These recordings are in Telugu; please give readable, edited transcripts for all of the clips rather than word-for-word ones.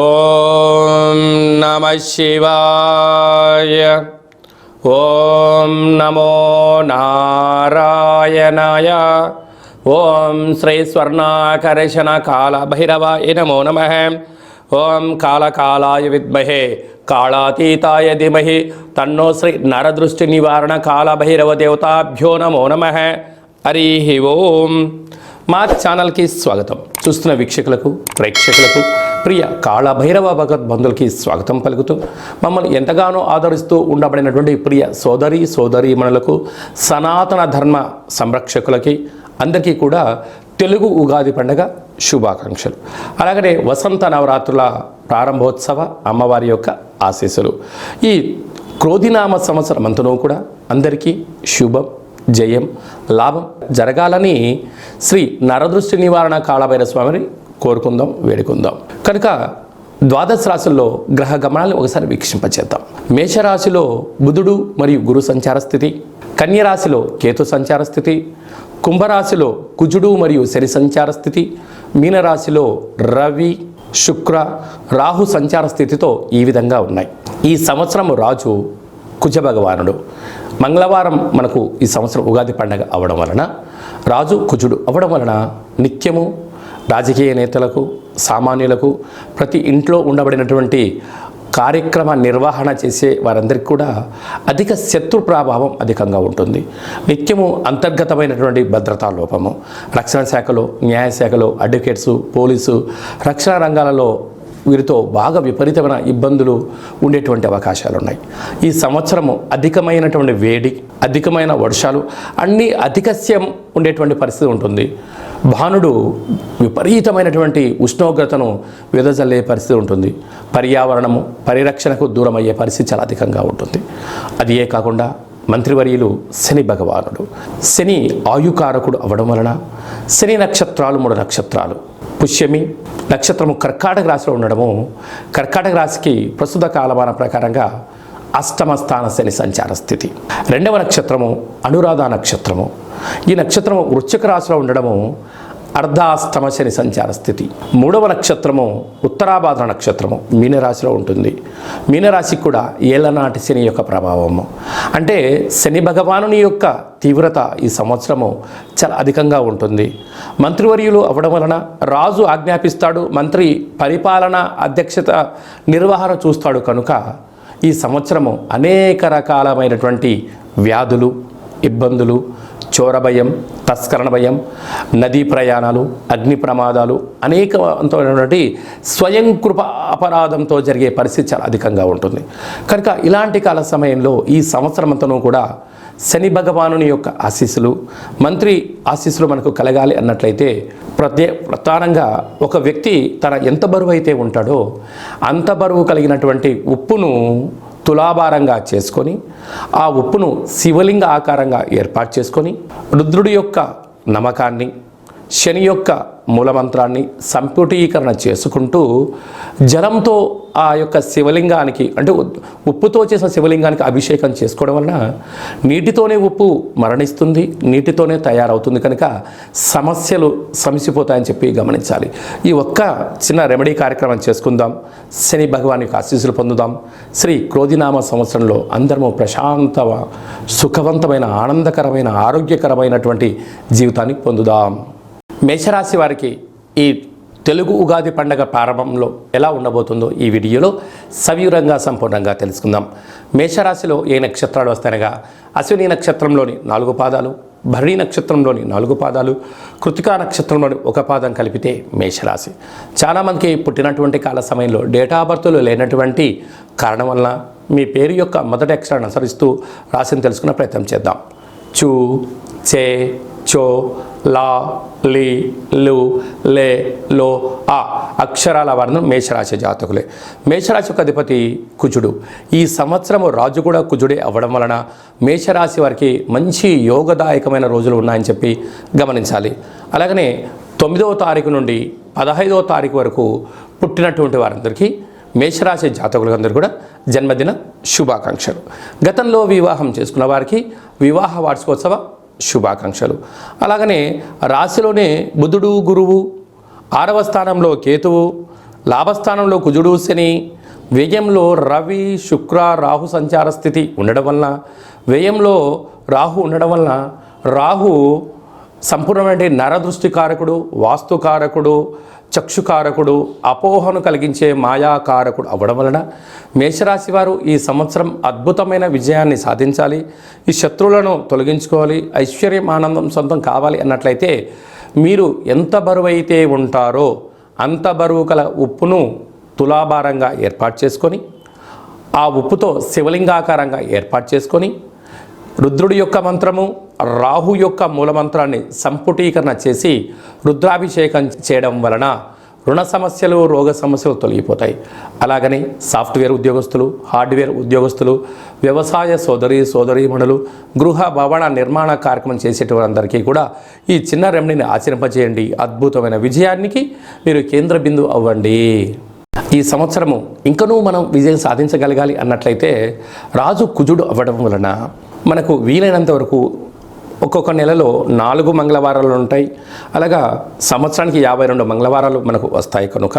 ఓం నమః శివాయ. ఓం నమో నారాయణాయ. ఓం శ్రీ స్వర్ణాకర్షణ కాల భైరవాయ నమో నమః. ఓం కాళకాలాయ విద్మహే కాళాతీతాయ ధీమహి తన్నో శ్రీ నరదృష్టి నివారణ కాళభైరవ దేవతాభ్యో నమో నమః. హరి ఓం. మా ఛానల్కి స్వాగతం. చూస్తున్న వీక్షకులకు, ప్రేక్షకులకు, ప్రియ కాళభైరవ భగవద్ బంధువులకి స్వాగతం పలుకుతూ మమ్మల్ని ఎంతగానో ఆదరిస్తూ ఉండబడినటువంటి ప్రియ సోదరీమణులకు, సనాతన ధర్మ సంరక్షకులకి అందరికీ కూడా తెలుగు ఉగాది పండుగ శుభాకాంక్షలు. అలాగనే వసంత నవరాత్రుల ప్రారంభోత్సవ అమ్మవారి యొక్క ఆశీస్సులు. ఈ క్రోధినామ సంవత్సరం అంతనూ కూడా అందరికీ శుభం, జయం, లాభం జరగాలని శ్రీ నరదృష్టి నివారణ కాళభైరవ స్వామిని కోరుకుందాం, వేడుకుందాం. కనుక ద్వాదశ రాశుల్లో గ్రహ గమనాలను ఒకసారి వీక్షింపచేద్దాం. మేషరాశిలో బుధుడు మరియు గురు సంచార స్థితి, కన్యరాశిలో కేతు సంచార స్థితి, కుంభరాశిలో కుజుడు మరియు శని సంచార స్థితి, మీనరాశిలో రవి, శుక్ర, రాహు సంచార స్థితితో ఈ విధంగా ఉన్నాయి. ఈ సంవత్సరం రాజు కుజ భగవానుడు. మంగళవారం మనకు ఈ సంవత్సరం ఉగాది పండగ అవ్వడం వలన, రాజు కుజుడు అవ్వడం వలన నిత్యము రాజకీయ నేతలకు, సామాన్యులకు, ప్రతి ఇంట్లో ఉండబడినటువంటి కార్యక్రమ నిర్వహణ చేసే వారందరికీ కూడా అధిక శత్రు ప్రభావం అధికంగా ఉంటుంది. నిత్యము అంతర్గతమైనటువంటి భద్రతా లోపము, రక్షణ శాఖలో, న్యాయశాఖలో, అడ్వకేట్సు, పోలీసు, రక్షణ రంగాలలో వీరితో బాగా విపరీతమైన ఇబ్బందులు ఉండేటువంటి అవకాశాలు ఉన్నాయి. ఈ సంవత్సరము అధికమైనటువంటి వేడి, అధికమైన వర్షాలు, అన్నీ అధికస్యం ఉండేటువంటి పరిస్థితి ఉంటుంది. భానుడు విపరీతమైనటువంటి ఉష్ణోగ్రతను వెదజల్లే పరిస్థితి ఉంటుంది. పర్యావరణము, పరిరక్షణకు దూరం అయ్యే పరిస్థితి చాలా అధికంగా ఉంటుంది. అది ఏ కాకుండా మంత్రివర్యులు శని భగవానుడు. శని ఆయుకారకుడు అవ్వడం వలన శని నక్షత్రాలు 3 నక్షత్రాలు. పుష్యమి నక్షత్రము కర్కాటక రాశిలో ఉండడము, కర్కాటక రాశికి ప్రస్తుత కాలమాన ప్రకారంగా అష్టమ స్థాన శని సంచార స్థితి. 2వ నక్షత్రము అనురాధ నక్షత్రము. ఈ నక్షత్రము వృశ్చిక రాశిలో ఉండడము అర్ధాష్టమ శని సంచార స్థితి. 3వ నక్షత్రము ఉత్తరాభాద్ర నక్షత్రము మీనరాశిలో ఉంటుంది. మీనరాశికి కూడా ఏళ్ళనాటి శని యొక్క ప్రభావము. అంటే శని భగవానుని యొక్క తీవ్రత ఈ సంవత్సరము చాలా అధికంగా ఉంటుంది. మంత్రివర్యులు అవ్వడం వలన రాజు ఆజ్ఞాపిస్తాడు, మంత్రి పరిపాలన అధ్యక్షత నిర్వహణ చూస్తాడు. కనుక ఈ సంవత్సరము అనేక రకాలమైనటువంటి వ్యాధులు, ఇబ్బందులు, చోర భయం, తస్కరణ భయం, నదీ ప్రయాణాలు, అగ్ని ప్రమాదాలు, అనేకమైనటువంటి స్వయం కృప అపరాధంతో జరిగే పరిస్థితి చాలా అధికంగా ఉంటుంది. కనుక ఇలాంటి కాల సమయంలో ఈ సంవత్సరం అంతనూ కూడా శని భగవానుని యొక్క ఆశీస్సులు, మంత్రి ఆశీస్సులు మనకు కలగాలి అన్నట్లయితే ప్రధానంగా ఒక వ్యక్తి తన ఎంత బరువు అయితే ఉంటాడో అంత బరువు కలిగినటువంటి ఉప్పును తులాభారంగా చేసుకొని, ఆ ఉప్పును శివలింగ ఆకారంగా ఏర్పాటు చేసుకొని, రుద్రుడి యొక్క నమ్మకాన్ని, శని యొక్క మూలమంత్రాన్ని సంపుటీకరణ చేసుకుంటూ జలంతో ఆ యొక్క శివలింగానికి, అంటే ఉప్పుతో చేసిన శివలింగానికి అభిషేకం చేసుకోవడం వలన నీటితోనే ఉప్పు మరణిస్తుంది, నీటితోనే తయారవుతుంది. కనుక సమస్యలు సమసిపోతాయని చెప్పి గమనించాలి. ఈ ఒక్క చిన్న రెమెడీ కార్యక్రమం చేసుకుందాం. శని భగవాన్ యొక్క ఆశీస్సులు పొందుదాం. శ్రీ క్రోధినామ సంవత్సరంలో అందరము ప్రశాంత, సుఖవంతమైన, ఆనందకరమైన, ఆరోగ్యకరమైనటువంటి జీవితాన్ని పొందుదాం. మేషరాశి వారికి ఈ తెలుగు ఉగాది పండగ ప్రారంభంలో ఎలా ఉండబోతుందో ఈ వీడియోలో సవివరంగా సంపూర్ణంగా తెలుసుకుందాం. మేషరాశిలో ఏ నక్షత్రాలు వస్తాయనగా అశ్విని నక్షత్రంలోని 4 పాదాలు, భరణి నక్షత్రంలోని 4 పాదాలు, కృతికా నక్షత్రంలోని 1 పాదం కలిపితే మేషరాశి. చాలామందికి పుట్టినటువంటి కాల సమయంలో డేటా ఆఫ్ బర్త్లు లేనటువంటి కారణం వలన మీ పేరు యొక్క మొదటి అక్షరాన్ని అనుసరిస్తూ రాశిని తెలుసుకునే ప్రయత్నం చేద్దాం. చూ, చే, చో, లా, లి, లు, లే, లో, ఆ అక్షరాల వర్ణం మేషరాశి జాతకులే. మేషరాశి యొక్క అధిపతి కుజుడు. ఈ సంవత్సరము రాజు కూడా కుజుడే అవ్వడం వలన మేషరాశి వారికి మంచి యోగదాయకమైన రోజులు ఉన్నాయని చెప్పి గమనించాలి. అలాగనే 9వ తారీఖు నుండి 15వ తారీఖు వరకు పుట్టినటువంటి వారందరికీ, మేషరాశి జాతకులందరూ కూడా జన్మదిన శుభాకాంక్షలు. గతంలో వివాహం చేసుకున్న వారికి వివాహ వార్షికోత్సవ శుభాకాంక్షలు. అలాగనే రాశిలోనే బుధుడు, గురువు, 6వ స్థానంలో కేతువు, లాభస్థానంలో కుజుడు శని, వ్యయంలో రవి శుక్ర రాహు సంచార స్థితి ఉండడం వలన, వ్యయంలో రాహు ఉండడం వలన రాహు సంపూర్ణమైన నరదృష్టికారకుడు, వాస్తుకారకుడు, చక్షుకారకుడు, అపోహను కలిగించే మాయాకారకుడు అవ్వడం వలన మేషరాశి వారు ఈ సంవత్సరం అద్భుతమైన విజయాన్ని సాధించాలి, ఈ శత్రువులను తొలగించుకోవాలి, ఐశ్వర్యం ఆనందం సొంతం కావాలి అన్నట్లయితే మీరు ఎంత బరువైతే ఉంటారో అంత బరువు గల ఉప్పును తులాభారంగా ఏర్పాటు చేసుకొని, ఆ ఉప్పుతో శివలింగాకారంగా ఏర్పాటు చేసుకొని రుద్రుడి యొక్క మంత్రము, రాహు యొక్క మూలమంత్రాన్ని సంపుటీకరణ చేసి రుద్రాభిషేకం చేయడం వలన రుణ సమస్యలు, రోగ సమస్యలు తొలగిపోతాయి. అలాగని సాఫ్ట్వేర్ ఉద్యోగస్తులు, హార్డ్వేర్ ఉద్యోగస్తులు, వ్యవసాయ సోదరీమణులు, గృహ భవన నిర్మాణ కార్యక్రమం చేసేటవారందరికీ కూడా ఈ చిన్న రెమెడీని ఆచరింపజేయండి. అద్భుతమైన విజయానికి మీరు కేంద్ర బిందువు అవ్వండి. ఈ సంవత్సరము ఇంకనూ మనం విజయం సాధించగలగాలి అన్నట్లయితే రాజు కుజుడు అవ్వడం వలన మనకు వీలైనంత వరకు ఒక్కొక్క నెలలో 4 మంగళవారాలు ఉంటాయి. అలాగా సంవత్సరానికి 52 మంగళవారాలు మనకు వస్తాయి. కనుక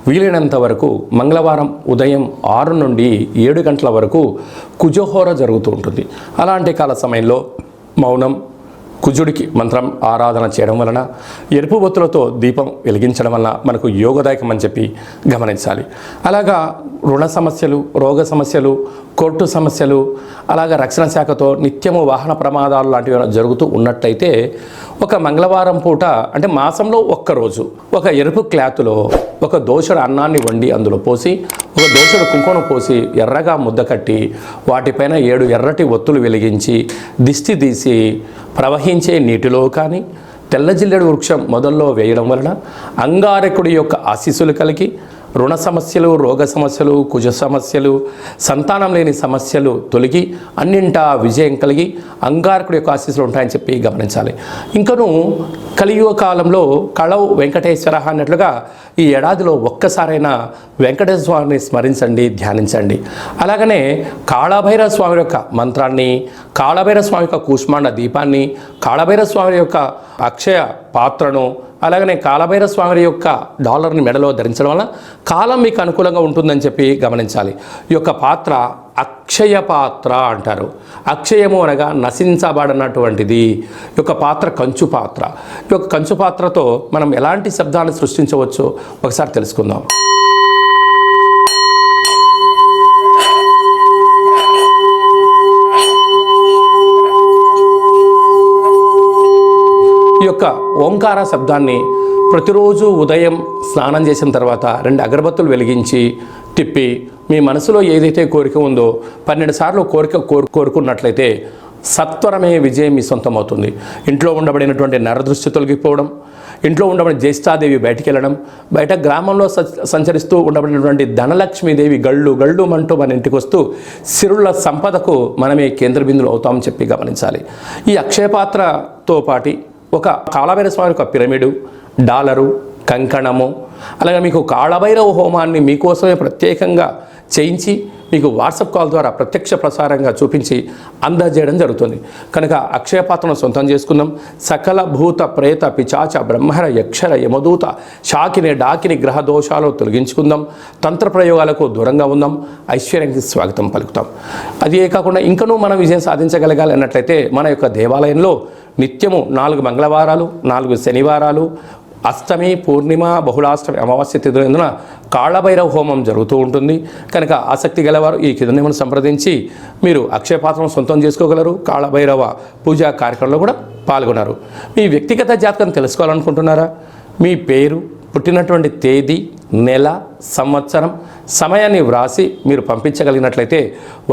వీలైనంత వరకు మంగళవారం ఉదయం 6 నుండి 7 గంటల వరకు కుజహోర జరుగుతూ ఉంటుంది. అలాంటి కాల సమయంలో మౌనం, కుజుడికి మంత్రం ఆరాధన చేయడం వలన, ఎరుపు బొత్తులతో దీపం వెలిగించడం వలన మనకు యోగదాయకం అని చెప్పి గమనించాలి. అలాగా రుణ సమస్యలు, రోగ సమస్యలు, కోర్టు సమస్యలు, అలాగా రక్షణ శాఖతో నిత్యము వాహన ప్రమాదాలు లాంటివి జరుగుతూ ఉన్నట్టయితే ఒక మంగళవారం పూట అంటే మాసంలో ఒక్కరోజు ఒక ఎరుపు క్లాతులో ఒక దోసెడు అన్నాన్ని వండి అందులో పోసి, ఒక దోసెడు కుంకుమ పోసి ఎర్రగా ముద్ద కట్టి వాటిపైన 7 ఎర్రటి ఒత్తులు వెలిగించి దిష్టి తీసి ప్రవహించే నీటిలో కానీ తెల్ల జిల్లెడు వృక్షం మొదల్లో వేయడం వలన అంగారకుడి యొక్క ఆశీస్సులు కలిగి రుణ సమస్యలు, రోగ సమస్యలు, కుజ సమస్యలు, సంతానం లేని సమస్యలు తొలగి అన్నింటా విజయం కలిగి అంగారకుడి యొక్క ఆశీస్సులు ఉంటాయని చెప్పి గమనించాలి. ఇంకను కలియుగ కాలంలో కళవు వెంకటేశ్వర అన్నట్లుగా ఈ ఏడాదిలో ఒక్కసారైనా వెంకటేశ్వర స్వామిని స్మరించండి, ధ్యానించండి. అలాగనే కాళభైరవ స్వామి యొక్క మంత్రాన్ని, కాళభైరవ స్వామి యొక్క కూష్మాండ దీపాన్ని, కాళభైరవ స్వామి యొక్క అక్షయ పాత్రను, అలాగనే కాళభైరవ స్వామి యొక్క డాలర్ని మెడలో ధరించడం వల్ల కాలం మీకు అనుకూలంగా ఉంటుందని చెప్పి గమనించాలి. ఈ యొక్క పాత్ర అక్షయ పాత్ర అంటారు. అక్షయము అనగా నశించబడినటువంటిది. ఈ యొక్క పాత్ర కంచు పాత్ర. ఈ యొక్క కంచు పాత్రతో మనం ఎలాంటి శబ్దాన్ని సృష్టించవచ్చో ఒకసారి తెలుసుకుందాం. ఈ యొక్క ఓంకార శబ్దాన్ని ప్రతిరోజు ఉదయం స్నానం చేసిన తర్వాత 2 అగరబత్తులు వెలిగించి తిప్పి మీ మనసులో ఏదైతే కోరిక ఉందో 12 సార్లు కోరుకున్నట్లయితే సత్వరమే విజయం మీ సొంతం అవుతుంది. ఇంట్లో ఉండబడినటువంటి నరదృష్టి తొలగిపోవడం, ఇంట్లో ఉండబడిన జ్యేష్ఠాదేవి బయటికి వెళ్ళడం, బయట గ్రామంలో సంచరిస్తూ ఉండబడినటువంటి ధనలక్ష్మీదేవి గళ్ళు మంటూ మన ఇంటికి వస్తూ సిరుల సంపదకు మనమే కేంద్ర బిందువులు అవుతామని చెప్పి గమనించాలి. ఈ అక్షయపాత్రతో పాటు ఒక కాళభైరవ స్వామి యొక్క పిరమిడు, డాలరు, కంకణము, అలాగే మీకు కాళభైరవ హోమాన్ని మీకోసమే ప్రత్యేకంగా చేయించి మీకు వాట్సాప్ కాల్ ద్వారా ప్రత్యక్ష ప్రసారంగా చూపించి అందజేయడం జరుగుతుంది. కనుక అక్షయపాత్రను సొంతం చేసుకుందాం. సకల భూత ప్రేత పిచాచ బ్రహ్మర యక్షర యమదూత శాకిని డాకిని గ్రహ దోషాలు తొలగించుకుందాం. తంత్ర ప్రయోగాలకు దూరంగా ఉందాం. ఐశ్వర్యానికి స్వాగతం పలుకుతాం. అదే కాకుండా ఇంకనూ మనం విజయం సాధించగలగాలి అన్నట్లయితే మన యొక్క దేవాలయంలో నిత్యము 4 మంగళవారాలు, 4 శనివారాలు, అష్టమి, పూర్ణిమ, బహుళాష్టమి, అమావాస్య తిథులందున కాళభైరవ హోమం జరుగుతూ ఉంటుంది. కనుక ఆసక్తి గలవారు ఈ కిందనేమని సంప్రదించి మీరు అక్షయపాత్రను సొంతం చేసుకోగలరు. కాళభైరవ పూజా కార్యక్రమంలో కూడా పాల్గొన్నారు. మీ వ్యక్తిగత జాతకం తెలుసుకోవాలనుకుంటున్నారా? మీ పేరు, పుట్టినటువంటి తేదీ, నెల, సంవత్సరం, సమయాన్ని వ్రాసి మీరు పంపించగలిగినట్లయితే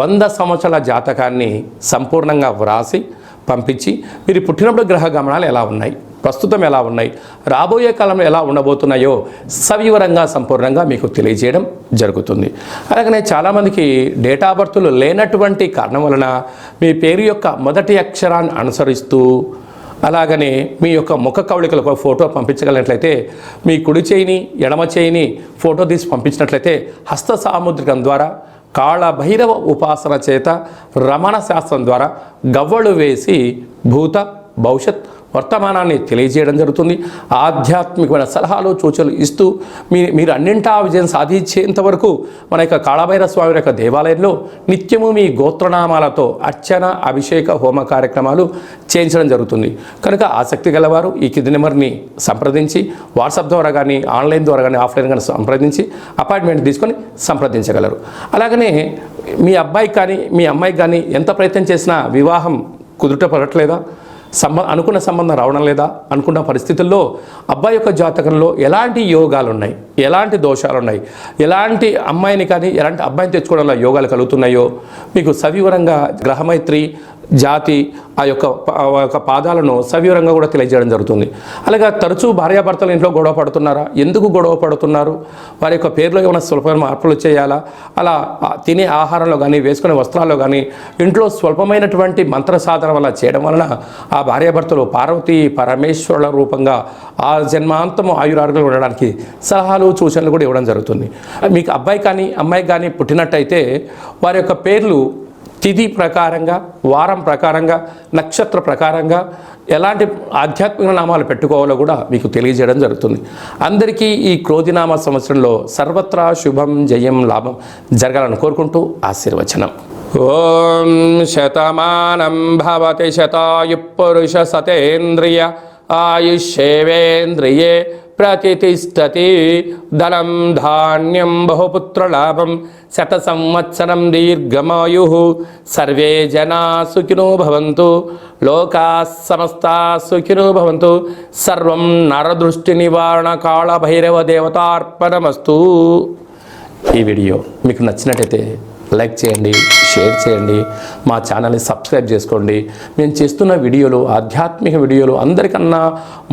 100 సంవత్సరాల జాతకాన్ని సంపూర్ణంగా వ్రాసి పంపించి మీరు పుట్టినప్పుడు గ్రహ గమనాలు ఎలా ఉన్నాయి, ప్రస్తుతం ఎలా ఉన్నాయి, రాబోయే కాలంలో ఎలా ఉండబోతున్నాయో సవివరంగా సంపూర్ణంగా మీకు తెలియజేయడం జరుగుతుంది. అలాగనే చాలామందికి డేటా బర్త్లు లేనటువంటి కారణం వలన మీ పేరు యొక్క మొదటి అక్షరాన్ని అనుసరిస్తూ అలాగనే మీ యొక్క ముఖ కవళికలకు ఫోటో పంపించగలిగినట్లయితే మీ కుడి చేయిని ఎడమ చేయిని ఫోటో తీసి పంపించినట్లయితే హస్త సాముద్రికం ద్వారా కాళభైరవ ఉపాసన చేత రమణ శాస్త్రం ద్వారా గవ్వలు వేసి భూత భవిష్యత్ వర్తమానాన్ని తెలియజేయడం జరుగుతుంది. ఆధ్యాత్మికమైన సలహాలు సూచనలు ఇస్తూ మీరు అన్నింటా విజయం సాధించేంత వరకు మన యొక్క కాళభైరవ స్వామి యొక్క దేవాలయంలో నిత్యము మీ గోత్రనామాలతో అర్చన, అభిషేక, హోమ కార్యక్రమాలు చేయించడం జరుగుతుంది. కనుక ఆసక్తి గలవారు ఈ కింది నెంబర్ని సంప్రదించి వాట్సాప్ ద్వారా కానీ, ఆన్లైన్ ద్వారా కానీ, ఆఫ్లైన్ కానీ సంప్రదించి అపాయింట్మెంట్ తీసుకొని సంప్రదించగలరు. అలాగనే మీ అబ్బాయికి కానీ మీ అమ్మాయికి కానీ ఎంత ప్రయత్నం చేసినా వివాహం కుదుట పడట్లేదా, అనుకున్న సంబంధం రావడం లేదా అనుకున్న పరిస్థితుల్లో అబ్బాయి యొక్క జాతకంలో ఎలాంటి యోగాలు ఉన్నాయి, ఎలాంటి దోషాలు ఉన్నాయి, ఎలాంటి అమ్మాయిని కానీ ఎలాంటి అబ్బాయిని తెచ్చుకోవడంలో యోగాలు కలుగుతున్నాయో మీకు సవివరంగా గ్రహమైత్రి జాతి ఆ యొక్క పాదాలను సవివరంగా కూడా తెలియజేయడం జరుగుతుంది. అలాగే తరచూ భార్యాభర్తలు ఇంట్లో గొడవ పడుతున్నారా, ఎందుకు గొడవ పడుతున్నారు, వారి యొక్క పేర్లో ఏమైనా స్వల్పమైన మార్పులు చేయాలా, అలా తినే ఆహారంలో కానీ, వేసుకునే వస్త్రాల్లో కానీ ఇంట్లో స్వల్పమైనటువంటి మంత్ర సాధన వల్ల చేయడం వలన ఆ భార్యాభర్తలు పార్వతీ పరమేశ్వరుల రూపంగా ఆ జన్మాంతము ఆయురారోగ్యాలు ఉండడానికి సలహాలు సూచనలు కూడా ఇవ్వడం జరుగుతుంది. మీకు అబ్బాయి కానీ అమ్మాయి కానీ పుట్టినట్టయితే వారి యొక్క పేర్లు తిథి ప్రకారంగా, వారం ప్రకారంగా, నక్షత్ర ప్రకారంగా ఎలాంటి ఆధ్యాత్మిక నామాలు పెట్టుకోవాలో కూడా మీకు తెలియజేయడం జరుగుతుంది. అందరికీ ఈ క్రోధినామ సంవత్సరంలో సర్వత్రా శుభం, జయం, లాభం జరగాలని కోరుకుంటూ ఆశీర్వచనం. ఓం శతమానం భవతి శతాయు పురుష సతేంద్రియ ఆయుష్యేవేంద్రియే ప్రతిష్టతి ధనం ధాన్యం బహుపుత్రలాభం శత సంవత్సరం దీర్ఘమాయు సర్వే జనా సుఖినో భవంతు లోకా సమస్తా సుఖినో భవంతు సర్వం నరదృష్టి నివారణ కాళభైరవ దేవతార్పణమస్తు. ఈ వీడియో మీకు నచ్చినట్టయితే లైక్ చేయండి, షేర్ చేయండి, మా ఛానల్ని సబ్స్క్రైబ్ చేసుకోండి. మేము చేస్తున్న వీడియోలు, ఆధ్యాత్మిక వీడియోలు అందరికన్నా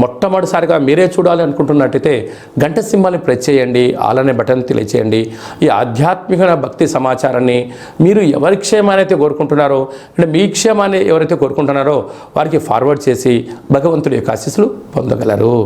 మొట్టమొదటిసారిగా మీరే చూడాలి అనుకుంటున్నట్టయితే గంట సింబల్ని ప్రెస్ చేయండి, ఆల్ అనే బటన్ తెలియచేయండి. ఈ ఆధ్యాత్మిక భక్తి సమాచారాన్ని మీరు ఎవరి క్షేమాన్ని అయితే కోరుకుంటున్నారో, అంటే మీ క్షేమాన్ని ఎవరైతే కోరుకుంటున్నారో వారికి ఫార్వర్డ్ చేసి భగవంతుడి యొక్క ఆశీస్సులు పొందగలరు.